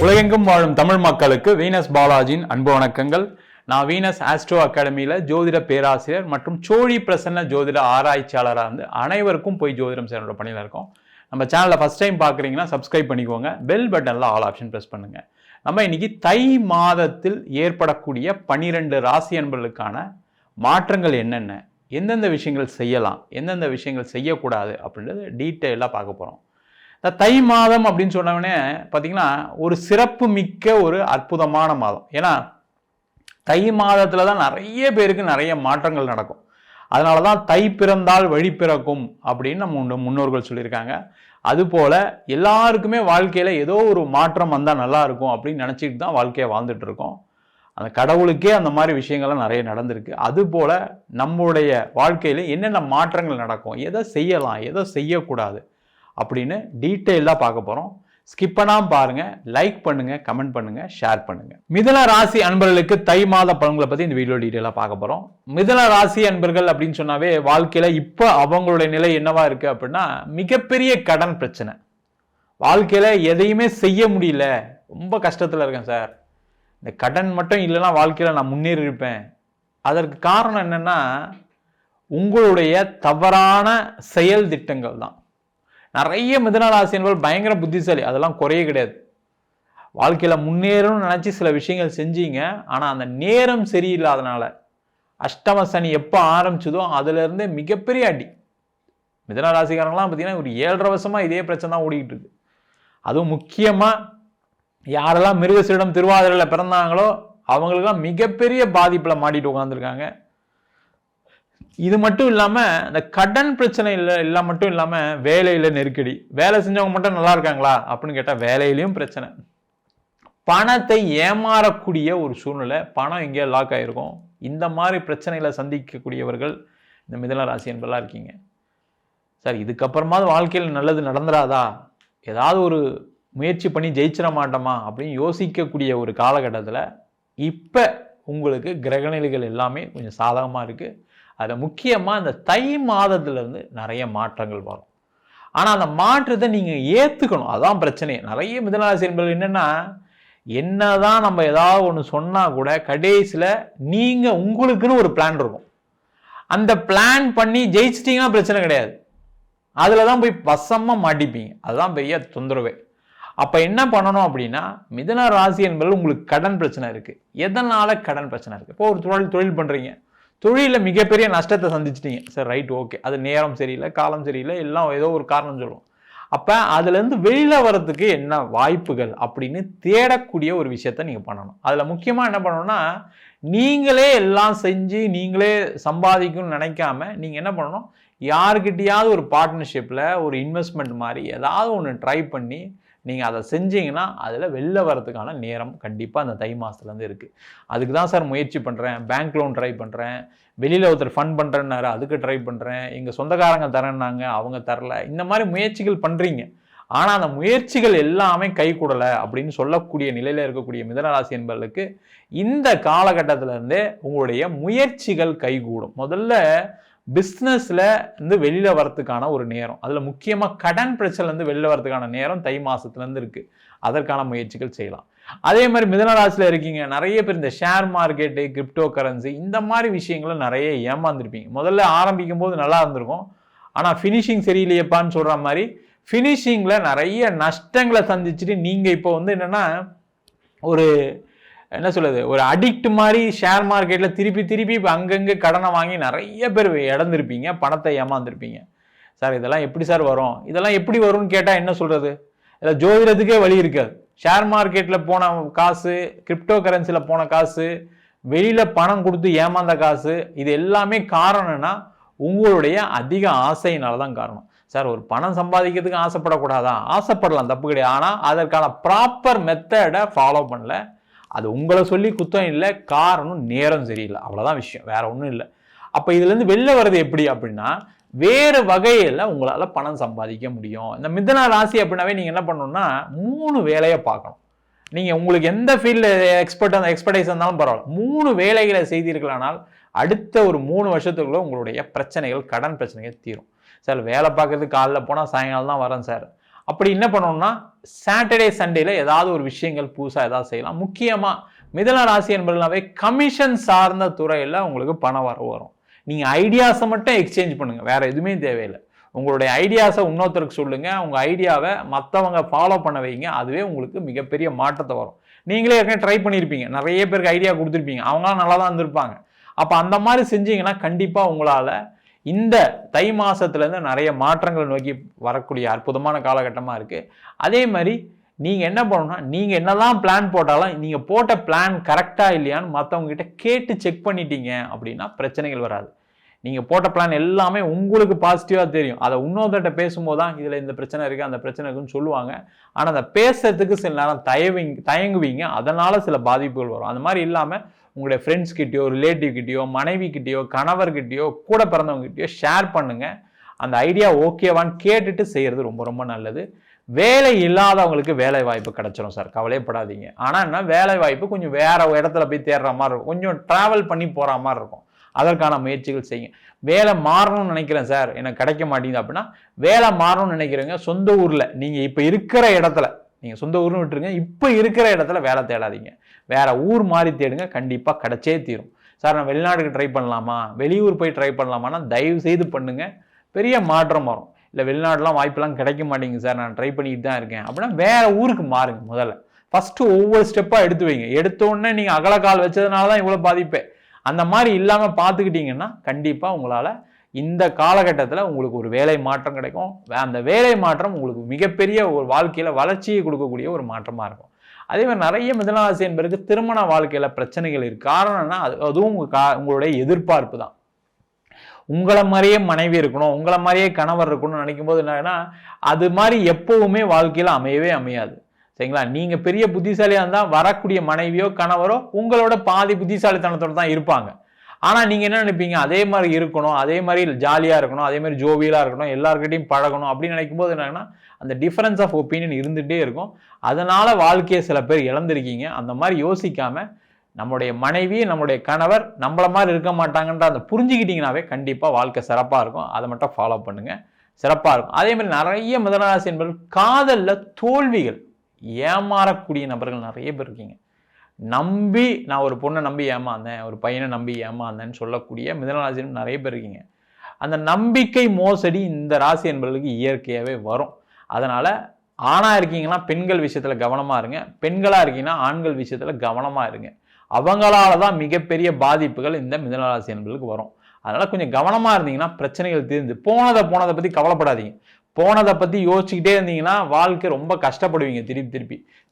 உலகெங்கும் வாழும் தமிழ் மக்களுக்கு வீனஸ் பாலாஜியின் அன்பு வணக்கங்கள். நான் வீனஸ் ஆஸ்ட்ரோ அகாடமியில் ஜோதிட பேராசிரியர் மற்றும் சோழி பிரசன்ன ஜோதிட ஆராய்ச்சியாளராக இருந்து அனைவருக்கும் போய் ஜோதிடம் சேனலோட பணியில் இருக்கோம். நம்ம சேனலை ஃபஸ்ட் டைம் பார்க்குறீங்கன்னா சப்ஸ்கிரைப் பண்ணிக்கோங்க, பெல் பட்டனில் ஆல் ஆப்ஷன் ப்ரெஸ் பண்ணுங்கள். நம்ம இன்னைக்கு தை மாதத்தில் ஏற்படக்கூடிய 12 ராசி அன்பர்களுக்கான மாற்றங்கள் என்னென்ன, எந்தெந்த விஷயங்கள் செய்யலாம், எந்தெந்த விஷயங்கள் செய்யக்கூடாது அப்படின்றது டீட்டெயிலாக பார்க்க போகிறோம். தை மாதம் அப்படின்னு சொன்னவொடனே பார்த்தீங்கன்னா ஒரு சிறப்பு மிக்க ஒரு அற்புதமான மாதம். ஏன்னா தை மாதத்தில் தான் நிறைய பேருக்கு நிறைய மாற்றங்கள் நடக்கும். அதனால தான் தை பிறந்தால் வழி பிறக்கும் அப்படின்னு நம்ம முன்னோர்கள் சொல்லியிருக்காங்க. அதுபோல் எல்லாருக்குமே வாழ்க்கையில் ஏதோ ஒரு மாற்றம் வந்தால் நல்லா இருக்கும் அப்படின்னு நினச்சிட்டு தான் வாழ்க்கையை வாழ்ந்துட்டு இருக்கோம். அந்த கடவுளுக்கே அந்த மாதிரி விஷயங்கள்லாம் நிறைய நடந்திருக்கு. அதுபோல் நம்மளுடைய வாழ்க்கையில் என்னென்ன மாற்றங்கள் நடக்கும், எதை செய்யலாம், எதை செய்யக்கூடாது அப்படின்னு டீட்டெயிலாக பார்க்க போகிறோம். ஸ்கிப் பண்ணாமல் பாருங்கள், லைக் பண்ணுங்கள், கமெண்ட் பண்ணுங்கள், ஷேர் பண்ணுங்கள். மிதுன ராசி அன்பர்களுக்கு தை மாத பலன்களை பற்றி இந்த வீடியோ டீட்டெயிலாக பார்க்க போகிறோம். மிதுன ராசி அன்பர்கள் அப்படின்னு சொன்னாவே வாழ்க்கையில் இப்போ அவங்களுடைய நிலை என்னவா இருக்குது அப்படின்னா மிகப்பெரிய கடன் பிரச்சனை. வாழ்க்கையில் எதையுமே செய்ய முடியல, ரொம்ப கஷ்டத்தில் இருக்கேன் சார், இந்த கடன் மட்டும் இல்லைன்னா வாழ்க்கையில் நான் முன்னேறி இருப்பேன். அதற்கு காரணம் என்னென்னா உங்களுடைய தவறான செயல் திட்டங்கள் தான். நிறைய மிதுன ராசி என்பது பயங்கர புத்திசாலி, அதெல்லாம் குறைய கிடையாது. வாழ்க்கையில் முன்னேறணும்னு நினச்சி சில விஷயங்கள் செஞ்சீங்க, ஆனால் அந்த நேரம் சரியில்லாதனால அஷ்டம சனி எப்போ ஆரம்பிச்சதோ அதுலேருந்தே மிகப்பெரிய அடி. மிதுன ராசிக்காரங்களாம் பார்த்தீங்கன்னா ஒரு 7.5 வருஷமாக இதே பிரச்சனை தான் ஓடிக்கிட்டு இருக்கு. அதுவும் முக்கியமாக யாரெல்லாம் மிருகசீரிடம் திருவாதிரையில் பிறந்தாங்களோ அவங்களுக்கெல்லாம் மிகப்பெரிய பாதிப்பில் மாட்டிட்டு உட்காந்துருக்காங்க. இது மட்டும் இல்லாமல் இந்த கடன் பிரச்சனை இல்லை மட்டும் இல்லாமல் வேலையில் நெருக்கடி. வேலை செஞ்சவங்க மட்டும் நல்லா இருக்காங்களா அப்படின்னு கேட்டால் வேலையிலையும் பிரச்சனை. பணத்தை ஏமாறக்கூடிய ஒரு சூழ்நிலை, பணம் எங்கேயோ லாக் ஆகிருக்கும். இந்த மாதிரி பிரச்சனைகளை சந்திக்கக்கூடியவர்கள் இந்த மிதுன ராசி என்பதெல்லாம் இருக்கீங்க. சார் இதுக்கப்புறமாவது வாழ்க்கையில் நல்லது நடந்துடாதா, ஏதாவது ஒரு முயற்சி பண்ணி ஜெயிச்சிட மாட்டோமா அப்படின்னு யோசிக்கக்கூடிய ஒரு காலகட்டத்தில் இப்போ உங்களுக்கு கிரகநிலைகள் எல்லாமே கொஞ்சம் சாதகமாக இருக்குது. அதில் முக்கியமாக இந்த தை மாதத்துலேருந்து நிறைய மாற்றங்கள் வரும். ஆனால் அந்த மாற்றத்தை நீங்கள் ஏற்றுக்கணும், அதான் பிரச்சனையே. நிறைய மிதுனராசி என்பது என்ன தான் நம்ம ஏதாவது ஒன்று சொன்னால் கூட கடைசியில் நீங்கள் உங்களுக்குன்னு ஒரு பிளான் இருக்கும். அந்த பிளான் பண்ணி ஜெயிச்சிட்டிங்கன்னா பிரச்சனை கிடையாது, அதில் தான் போய் வசமாக மாட்டிப்பீங்க. அதுதான் பெரிய தொந்தரவே. அப்போ என்ன பண்ணணும் அப்படின்னா மிதுன ராசி என்பது உங்களுக்கு கடன் பிரச்சனை இருக்குது. எதனால் கடன் பிரச்சனை இருக்குது? இப்போ ஒரு தொழில் பண்ணுறீங்க, தொழிலில் மிகப்பெரிய நஷ்டத்தை சந்திச்சிட்டீங்க. சரி ரைட் ஓகே, அது நேரம் சரியில்லை, காலம் சரியில்லை, எல்லாம் ஏதோ ஒரு காரணம் சொல்லுவோம். அப்போ அதுலேருந்து வெளியில் வர்றதுக்கு என்ன வாய்ப்புகள் அப்படின்னு தேடக்கூடிய ஒரு விஷயத்த நீங்கள் பண்ணணும். அதில் முக்கியமாக என்ன பண்ணணும்னா நீங்களே எல்லாம் செஞ்சு நீங்களே சம்பாதிக்கணும்னு நினைக்காம நீங்கள் என்ன பண்ணணும், யாருக்கிட்டையாவது ஒரு பார்ட்னர்ஷிப்பில் ஒரு இன்வெஸ்ட்மெண்ட் மாதிரி ஏதாவது ஒன்று ட்ரை பண்ணி நீங்கள் அதை செஞ்சீங்கன்னா அதில் வெளில வரதுக்கான நேரம் கண்டிப்பாக அந்த தை மாதத்துலேருந்து இருக்குது. அதுக்கு தான் சார் முயற்சி பண்ணுறேன், பேங்க் லோன் ட்ரை பண்ணுறேன், வெளியில் ஒருத்தர் ஃபண்ட் பண்ணுறேன்னாரு அதுக்கு ட்ரை பண்ணுறேன், எங்கள் சொந்தக்காரங்க தரேன்னாங்க அவங்க தரல, இந்த மாதிரி முயற்சிகள் பண்ணுறீங்க. ஆனால் அந்த முயற்சிகள் எல்லாமே கை கூடலை அப்படின்னு சொல்லக்கூடிய நிலையில் இருக்கக்கூடிய மிதுனராசி என்பவர்களுக்கு இந்த காலகட்டத்திலேருந்தே உங்களுடைய முயற்சிகள் கைகூடும். முதல்ல பிஸ்னஸில் இருந்து வெளியில் வரத்துக்கான ஒரு நேரம், அதில் முக்கியமாக கடன் பிரச்சனைலேருந்து வெளியில் வரதுக்கான நேரம் தை மாதத்துலேருந்து இருக்குது. அதற்கான முயற்சிகள் செய்யலாம். அதே மாதிரி மிதுன ராசியில் இருக்கீங்க, நிறைய பேர் இந்த ஷேர் மார்க்கெட்டு, கிரிப்டோ கரன்சி இந்த மாதிரி விஷயங்களும் நிறைய ஏமாந்துருப்பீங்க. முதல்ல ஆரம்பிக்கும் போது நல்லா இருந்திருக்கும், ஆனால் ஃபினிஷிங் சரியில்லையப்பான்னு சொல்கிற மாதிரி ஃபினிஷிங்கில் நிறைய நஷ்டங்களை சந்திச்சுட்டு நீங்கள் இப்போ என்னென்னா ஒரு என்ன சொல்லுது, ஒரு அடிக்ட் மாதிரி ஷேர் மார்க்கெட்டில் திருப்பி இப்போ அங்கங்கே கடனை வாங்கி நிறைய பேர் இழந்திருப்பீங்க, பணத்தை ஏமாந்துருப்பீங்க. சார் இதெல்லாம் எப்படி சார் வரும், இதெல்லாம் எப்படி வரும்னு கேட்டால் என்ன சொல்கிறது, இதில் ஜோதிடத்துக்கே வழி இருக்காது. ஷேர் மார்க்கெட்டில் போன காசு, கிரிப்டோ கரன்சியில் போன காசு, வெளியில் பணம் கொடுத்து ஏமாந்த காசு, இது எல்லாமே காரணம்னா உங்களுடைய அதிக ஆசையினால தான் காரணம். சார் ஒரு பணம் சம்பாதிக்கிறதுக்கு ஆசைப்படக்கூடாதா, ஆசைப்படலாம், தப்பு கிடையாது. ஆனால் அதற்கான ப்ராப்பர் மெத்தடை ஃபாலோ பண்ணல. அது உங்களை சொல்லி குத்தம் இல்லை, காரணம் நேரம் சரியில்லை, அவ்வளோதான் விஷயம், வேற ஒன்றும் இல்லை. அப்போ இதுலேருந்து வெளில வர்றது எப்படி அப்படின்னா வேறு வகையில் உங்களால் பணம் சம்பாதிக்க முடியும். இந்த மிதுன ராசி அப்படின்னாவே நீங்கள் என்ன பண்ணணும்னா 3 வேலையை பார்க்கணும். நீங்கள் உங்களுக்கு எந்த ஃபீல்டில் எக்ஸ்பர்டைஸ் இருந்தாலும் பரவாயில்ல, 3 வேலைகளை செய்தீர்களானால் அடுத்த ஒரு 3 வருஷத்துக்குள்ள உங்களுடைய பிரச்சனைகள், கடன் பிரச்சனைகள் தீரும். சார் வேலை பார்க்கறதுக்கு காலைல போனால் சாயங்காலம் தான் வரேன் சார், அப்படி என்ன பண்ணணும்னா சாட்டர்டே சண்டேல ஏதாவது ஒரு விஷயங்கள் புதுசாக ஏதாவது செய்யலாம். முக்கியமாக மிதுன ராசி என்பதுனாவே கமிஷன் சார்ந்த துறையில் உங்களுக்கு பணம் வரும். நீங்கள் ஐடியாஸை மட்டும் எக்ஸ்சேஞ்ச் பண்ணுங்க, வேற எதுவுமே தேவையில்லை. உங்களுடைய ஐடியாஸை இன்னொருத்தருக்கு சொல்லுங்க, உங்க ஐடியாவை மற்றவங்க ஃபாலோ பண்ண வைங்க. அதுவே உங்களுக்கு மிகப்பெரிய மாற்றத்தை வரும். நீங்களே ஏற்கனவே ட்ரை பண்ணியிருப்பீங்க, நிறைய பேருக்கு ஐடியா கொடுத்துருப்பீங்க, அவங்களாம் நல்லா தான் இருந்திருப்பாங்க. அப்போ அந்த மாதிரி செஞ்சீங்கன்னா கண்டிப்பாக உங்களால் இந்த தை மாசத்துலேருந்து நிறைய மாற்றங்களை நோக்கி வரக்கூடிய அற்புதமான காலகட்டமாக இருக்குது. அதே மாதிரி நீங்கள் என்ன பண்ணணும்னா, நீங்கள் என்னதான் பிளான் போட்டாலும் நீங்கள் போட்ட பிளான் கரெக்டாக இல்லையான்னு மற்றவங்க கிட்ட கேட்டு செக் பண்ணிட்டீங்க அப்படின்னா பிரச்சனைகள் வராது. நீங்கள் போட்ட பிளான் எல்லாமே உங்களுக்கு பாசிட்டிவாக தெரியும். அதை இன்னொருத்தட்ட பேசும்போது தான் இதில் இந்த பிரச்சனை இருக்குது அந்த பிரச்சனை இருக்குன்னு சொல்லுவாங்க. ஆனால் அதை பேசுறதுக்கு சில நேரம் தயங்குவீங்க. அதனால் சில பாதிப்புகள் வரும். அந்த மாதிரி இல்லாமல் உங்களுடைய ஃப்ரெண்ட்ஸ் கிட்டேயோ, ரிலேட்டிவ் கிட்டேயோ, மனைவி கிட்டேயோ, கணவர்கிட்டயோ, கூட பிறந்தவங்க கிட்டேயோ ஷேர் பண்ணுங்கள். அந்த ஐடியா ஓகேவான்னு கேட்டுட்டு செய்கிறது ரொம்ப ரொம்ப நல்லது. வேலை இல்லாதவங்களுக்கு வேலை வாய்ப்பு கிடைச்சிரும் சார், கவலைப்படாதீங்க. ஆனால் என்ன, வேலை வாய்ப்பு கொஞ்சம் வேற இடத்துல போய் தேடுற மாதிரி இருக்கும், கொஞ்சம் ட்ராவல் பண்ணி போகிற மாதிரி இருக்கும். அதற்கான முயற்சிகள் செய்யுங்க. வேலை மாறணும்னு நினைக்கிறேன் சார், எனக்கு கிடைக்க மாட்டேங்குது அப்படின்னா வேலை மாறணும்னு நினைக்கிறவங்க சொந்த ஊரில் நீங்கள் இப்போ இருக்கிற இடத்துல, நீங்கள் சொந்த ஊர்னு விட்டுருங்க, இப்போ இருக்கிற இடத்துல வேலை தேடாதீங்க, வேற ஊர் மாதிரி தேடுங்க, கண்டிப்பாக கிடைச்சே தீரும். சார் நான் வெளிநாட்டுக்கு ட்ரை பண்ணலாமா, வெளியூர் போய் ட்ரை பண்ணலாமான்னா தயவு செய்து பண்ணுங்க, பெரிய மாற்றம் வரும். இல்லை வெளிநாட்டுலாம் வாய்ப்பெல்லாம் கிடைக்க மாட்டேங்குது சார், நான் ட்ரை பண்ணிட்டு தான் இருக்கேன் அப்படின்னா வேற ஊருக்கு மாறுங்க. முதல்ல ஃபஸ்ட்டு ஒவ்வொரு ஸ்டெப்பாக எடுத்து வைங்க. எடுத்தோடனே நீங்கள் அகலக்கால் வச்சதுனால தான் இவ்வளோ பாதிப்பே. அந்த மாதிரி இல்லாமல் பார்த்துக்கிட்டீங்கன்னா கண்டிப்பாக உங்களால் இந்த காலகட்டத்தில் உங்களுக்கு ஒரு வேலை மாற்றம் கிடைக்கும். அந்த வேலை மாற்றம் உங்களுக்கு மிகப்பெரிய ஒரு வாழ்க்கையில் வளர்ச்சியை கொடுக்கக்கூடிய ஒரு மாற்றமாக இருக்கும். அதே மாதிரி நிறைய மிதுனராசி என்பதற்கு திருமண வாழ்க்கையில் பிரச்சனைகள் இருக்கு. காரணம்னா அதுவும் உங்களுடைய எதிர்பார்ப்பு தான். உங்களை மாதிரியே மனைவி இருக்கணும், உங்களை மாதிரியே கணவர் இருக்கணும்னு நினைக்கும் போது என்னன்னா அது மாதிரி எப்பவுமே வாழ்க்கையில் அமையவே அமையாது. சரிங்களா? நீங்க பெரிய புத்திசாலியா இருந்தா வரக்கூடிய மனைவியோ கணவரோ உங்களோட பாதி புத்திசாலித்தனத்தோட தான் இருப்பாங்க. ஆனா நீங்க என்ன நினைப்பீங்க, அதே மாதிரி இருக்கணும், அதே மாதிரி ஜாலியா இருக்கணும், அதே மாதிரி ஜோவியலா இருக்கணும், எல்லார்கிட்டையும் பழகணும் அப்படின்னு நினைக்கும் போது என்னன்னா அந்த டிஃபரன்ஸ் ஆஃப் ஒப்பீனியன் இருந்துகிட்டே இருக்கும். அதனால வாழ்க்கையை சில பேர் இழந்திருக்கீங்க. அந்த மாதிரி யோசிக்காம நம்முடைய மனைவி, நம்முடைய கணவர் நம்மள மாதிரி இருக்க மாட்டாங்கன்ற அந்த புரிஞ்சுக்கிட்டீங்கன்னாவே கண்டிப்பா வாழ்க்கை சிறப்பா இருக்கும். அதை மட்டும் ஃபாலோ பண்ணுங்க, சிறப்பா இருக்கும். அதே மாதிரி நிறைய மிதுனராசி என்பவர்கள் காதல்ல தோல்விகள், ஏமாறக்கூடிய நபர்கள் நிறைய பேர் இருக்கீங்க. நம்பி நான் ஒரு பொண்ணை நம்பி ஏமாந்தேன், ஒரு பையனை நம்பி ஏமாந்தேன்னு சொல்லக்கூடிய மிதுனராசி நிறைய பேர் இருக்கீங்க. அந்த நம்பிக்கை மோசடி இந்த ராசி என்பவர்களுக்கு இயற்கையாகவே வரும். அதனால ஆணா இருக்கீங்கன்னா பெண்கள் விஷயத்துல கவனமா இருங்க, பெண்களா இருக்கீங்கன்னா ஆண்கள் விஷயத்துல கவனமா இருங்க. அவங்களால தான் மிகப்பெரிய பாதிப்புகள் இந்த மிதுனராசி என்பவர்களுக்கு வரும். அதனால கொஞ்சம் கவனமா இருந்தீங்கன்னா பிரச்சனைகள் தீர்ந்து போனதை பத்தி கவலைப்படாதீங்க. போனதை பற்றி யோசிச்சுக்கிட்டே இருந்தீங்கன்னா வாழ்க்கை ரொம்ப கஷ்டப்படுவீங்க.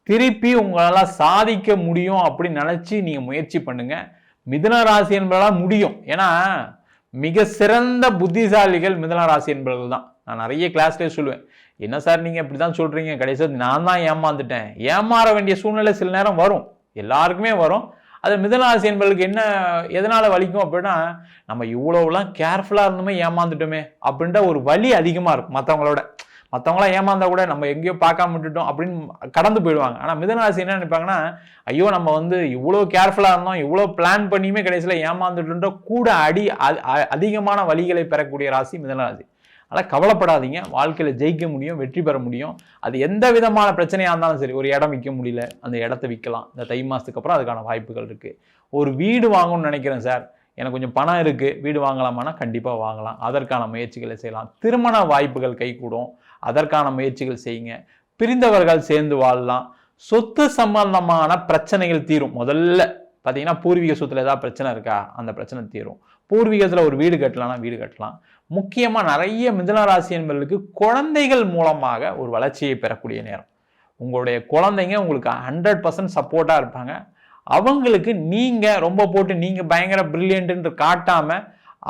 திருப்பி உங்களால் சாதிக்க முடியும் அப்படின்னு நினச்சி நீங்கள் முயற்சி பண்ணுங்க. மிதுன ராசி என்பதால் முடியும். ஏன்னா மிக சிறந்த புத்திசாலிகள் மிதுன ராசி என்பவர்கள் தான். நான் நிறைய கிளாஸ்லேயே சொல்லுவேன், என்ன சார் நீங்கள் இப்படி தான் சொல்கிறீங்க, கடைசியாக நான் தான் ஏமாந்துட்டேன். ஏமாற வேண்டிய சூழ்நிலை சில நேரம் வரும், எல்லாருக்குமே வரும். அது மிதுனராசி என்பவர்களுக்கு என்ன எதனால வலிக்கும் அப்படின்னா, நம்ம இவ்வளவுலாம் கேர்ஃபுல்லாக இருந்தோமே ஏமாந்துட்டோமே அப்படின்ற ஒரு வலி அதிகமாக இருக்கும். மற்றவங்களாம் ஏமாந்தா கூட நம்ம எங்கேயோ பார்க்காம விட்டுட்டோம் அப்படின்னு கடந்து போயிடுவாங்க. ஆனால் மிதுனராசி என்ன நினைப்பாங்கன்னா, ஐயோ நம்ம வந்து இவ்வளோ கேர்ஃபுல்லாக இருந்தோம், இவ்வளோ பிளான் பண்ணியுமே கடைசியில் ஏமாந்துட்டோன்ற கூட அதிகமான வலிகளை பெறக்கூடிய ராசி மிதுனராசி. அதனால் கவலைப்படாதீங்க, வாழ்க்கையில் ஜெயிக்க முடியும், வெற்றி பெற முடியும். அது எந்த விதமான பிரச்சனையாக இருந்தாலும் சரி, ஒரு இடம் விற்க முடியல, அந்த இடத்த விற்கலாம். இந்த தை மாதத்துக்கு அப்புறம் அதுக்கான வாய்ப்புகள் இருக்குது. ஒரு வீடு வாங்கணும்னு நினைக்கிறேன் சார், எனக்கு கொஞ்சம் பணம் இருக்குது, வீடு வாங்கலாமான்னா கண்டிப்பாக வாங்கலாம், அதற்கான முயற்சிகளை செய்யலாம். திருமண வாய்ப்புகள் கைகூடும், அதற்கான முயற்சிகள் செய்யுங்க. பிரிந்தவர்கள் சேர்ந்து வாழலாம். சொத்து சம்பந்தமான பிரச்சனைகள் தீரும். முதல்ல பார்த்தீங்கன்னா பூர்வீக சொத்துல ஏதாவது பிரச்சனை இருக்கா, அந்த பிரச்சனை தீரும். பூர்வீகத்தில் ஒரு வீடு கட்டலாம்னா வீடு கட்டலாம். முக்கியமாக நிறைய மிதுனராசி என்பவர்களுக்கு குழந்தைகள் மூலமாக ஒரு வளர்ச்சியை பெறக்கூடிய நேரம். உங்களுடைய குழந்தைங்க உங்களுக்கு 100% சப்போர்ட்டாக இருப்பாங்க. அவங்களுக்கு நீங்கள் ரொம்ப போட்டு நீங்கள் பயங்கர பிரில்லியன்ட்டு காட்டாமல்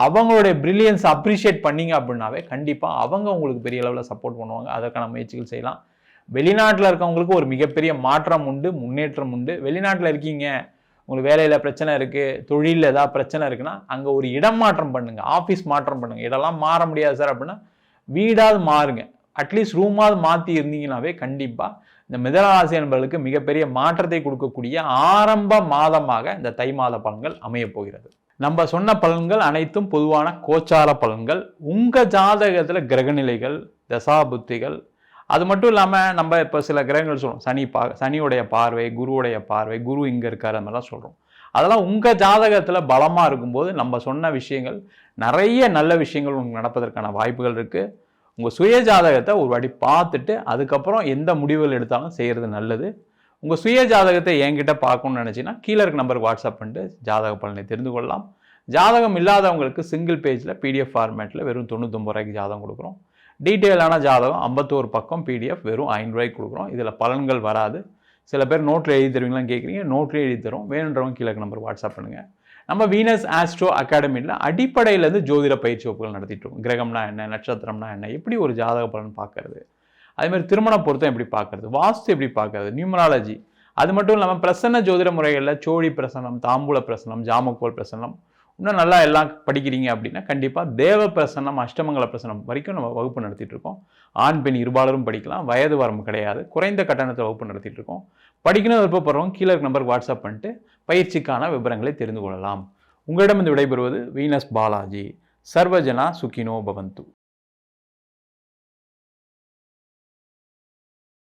அவங்களுடைய பிரில்லியன்ஸ் அப்ரிஷியேட் பண்ணீங்க அப்படின்னாவே கண்டிப்பாக அவங்க உங்களுக்கு பெரிய அளவில் சப்போர்ட் பண்ணுவாங்க. அதற்கான முயற்சிகள் செய்யலாம். வெளிநாட்டில் இருக்கவங்களுக்கு ஒரு மிகப்பெரிய மாற்றம் உண்டு, முன்னேற்றம் உண்டு. வெளிநாட்டில் இருக்கீங்க, உங்களுக்கு வேலையில் பிரச்சனை இருக்குது, தொழிலில் ஏதாவது பிரச்சனை இருக்குன்னா அங்கே ஒரு இடம் மாற்றம் பண்ணுங்கள், ஆஃபீஸ் மாற்றம் பண்ணுங்கள். இதெல்லாம் மாற முடியாது சார் அப்படின்னா வீடாவது மாறுங்க, அட்லீஸ்ட் ரூமாவது மாற்றி இருந்தீங்கன்னாவே கண்டிப்பாக இந்த மிதுனராசி என்பவர்களுக்கு மிகப்பெரிய மாற்றத்தை கொடுக்கக்கூடிய ஆரம்ப மாதமாக இந்த தை மாத பலன்கள் அமையப் போகிறது. நம்ம சொன்ன பலன்கள் அனைத்தும் பொதுவான கோச்சார பலன்கள். உங்கள் ஜாதகத்தில் கிரகநிலைகள், தசாபுத்திகள், அது மட்டும் இல்லாமல் நம்ம இப்போ சில கிரகங்கள் சொல்கிறோம், சனியுடைய பார்வை, குருவுடைய பார்வை, குரு இங்கே இருக்கார், அந்த மாதிரிலாம் சொல்கிறோம். அதெல்லாம் உங்கள் ஜாதகத்தில் பலமாக இருக்கும்போது நம்ம சொன்ன விஷயங்கள் நிறைய நல்ல விஷயங்கள் உங்களுக்கு நடப்பதற்கான வாய்ப்புகள் இருக்குது. உங்கள் சுய ஜாதகத்தை ஒரு வாட்டி பார்த்துட்டு அதுக்கப்புறம் எந்த முடிவுகள் எடுத்தாலும் செய்கிறது நல்லது. உங்கள் சுய ஜாதகத்தை என்கிட்ட பார்க்கணும்னு நினச்சிங்கன்னா கீழே இருக்க நம்பருக்கு வாட்ஸ்அப் பண்ணிட்டு ஜாதக பலனை தெரிந்து கொள்ளலாம். ஜாதகம் இல்லாதவங்களுக்கு சிங்கிள் பேஜில் பிடிஎஃப் ஃபார்மேட்டில் வெறும் 99 ரூபாய்க்கு ஜாதகம் கொடுக்குறோம். டீட்டெயிலான ஜாதகம் 51 பக்கம் பிடிஎஃப் வெறும் 5 ரூபாய்க்கு கொடுக்குறோம். இதில் பலன்கள் வராது. சில பேர் நோட்டில் எழுதி தருவீங்களான்னு கேட்குறீங்க, நோட்லேயே எழுதி தரும். வேணுன்றவங்க கீழே நம்பர் வாட்ஸ்அப் பண்ணுங்கள். நம்ம வீனஸ் ஆஸ்ட்ரோ அகாடமியில் அடிப்படையிலேருந்து ஜோதிட பயிற்சி வகுப்புகள் நடத்திட்டு இருக்கோம். கிரகம்னா என்ன, நட்சத்திரம்னா என்ன, எப்படி ஒரு ஜாதக பலன் பார்க்கறது, அதேமாதிரி திருமண பொருத்தம் எப்படி பார்க்கறது, வாஸ்து எப்படி பார்க்கறது, நியூமராலஜி, அது மட்டும் இல்லாமல் பிரசன்ன ஜோதிட முறைகளில் சோழி பிரசனம், தாம்பூல பிரசனம், ஜாமக்கோல் பிரசனம், இன்னும் நல்லா எல்லாம் படிக்கிறீங்க அப்படின்னா கண்டிப்பாக தேவ பிரசனம், அஷ்டமங்கல பிரசனம் வரைக்கும் நம்ம வகுப்பு நடத்திட்டு இருக்கோம். ஆண் பெண் இருபாலரும் படிக்கலாம், வயது வரம்பு கிடையாது, குறைந்த கட்டணத்தில் வகுப்பு நடத்திட்டு இருக்கோம். படிக்கணும் விருப்பப்படுறவங்க கீழே நம்பருக்கு வாட்ஸ்அப் பண்ணிட்டு பயிற்சிக்கான விவரங்களை தெரிந்து கொள்ளலாம். உங்களிடம் விடைபெறுவது வீனஸ் பாலாஜி. சர்வஜனா சுகினோ பவந்து.